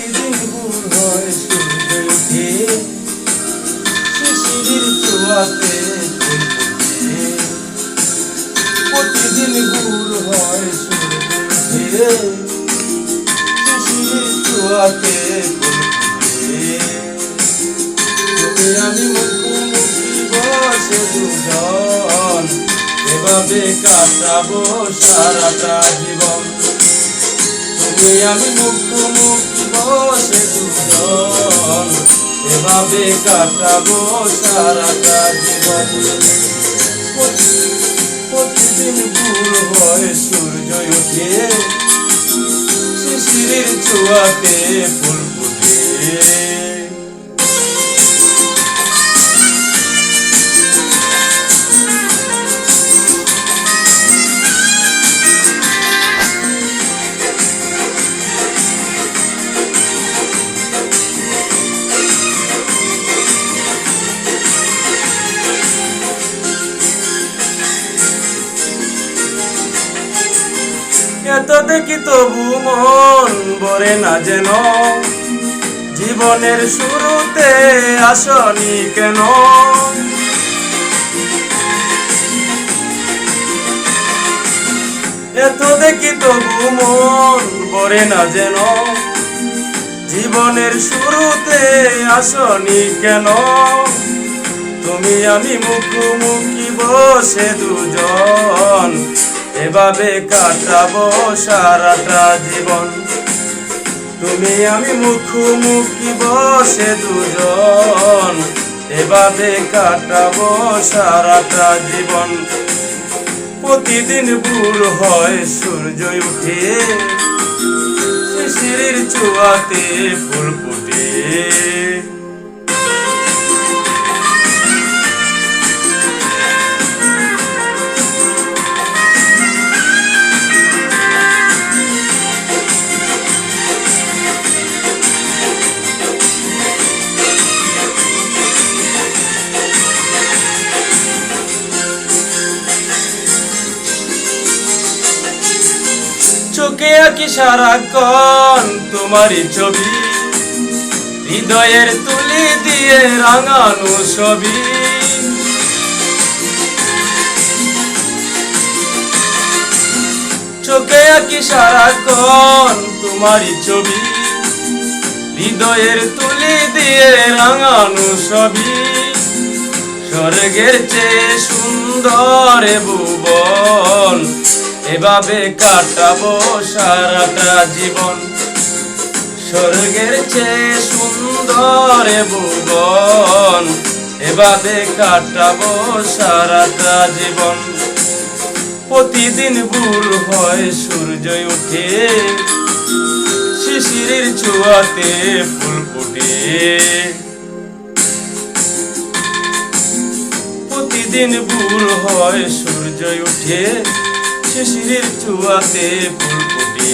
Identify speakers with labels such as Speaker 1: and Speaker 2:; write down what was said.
Speaker 1: প্রতিদিন ভোর হয় সূর্য ওঠে, শিশিরের ছোঁয়াতে ফুল ফোটে। প্রতিদিন ভোর হয় সূর্য ওঠে, শিশিরের ছোঁয়াতে ফুল ফোটে। তুমি আমি মুখোমুখি বসে দুজন, এভাবে কাটাবো সারাটা জীবন। তুমি আমি মুখোমুখি বসে দুজন, এভাবে কাটাবো সারাটা জীবন। প্রতিদিন ভোর হয় সূর্য ওঠে, শিশিরের ছোঁয়াতে ফুল ফোটে। এত দেখি তবু মন ভরে না যেন, জীবনের শুরুতে আসনি কেন। এত দেখি তবু মন ভরে না যেন, জীবনের শুরুতে আসনি কেন। তুমি আমি মুখোমুখি বসে দুজন, এভাবে কাটাবো সারাটা জীবন। তুমি আমি মুখোমুখি বসে দুজন, এভাবে কাটাবো সারাটা জীবন। প্রতিদিন ভোর হয় সূর্য ওঠে, শিশিরের ছোঁয়াতে ফুল ফোটে। চোখে আঁকি সারাক্ষণ তোমারই ছবি, হৃদয়ের তুলি দিয়ে রাঙানো ছবি। চোখে আঁকি সারাক্ষণ তোমারই ছবি, হৃদয়ের তুলি দিয়ে রাঙানো ছবি। স্বর্গের চেয়ে সুন্দর ভুবন, এভাবে কাটাবো সারাটা জীবন। স্বর্গের চেয়ে সুন্দর ভুবন, এভাবে কাটাবো সারাটা জীবন। প্রতিদিন ভোর হয় সূর্য ওঠে, শিশিরের ছোঁয়াতে ফুল ফোটে। প্রতিদিন ভোর হয় সূর্য ওঠে, শিশিরের ছোঁয়াতে ফুল ফোটে।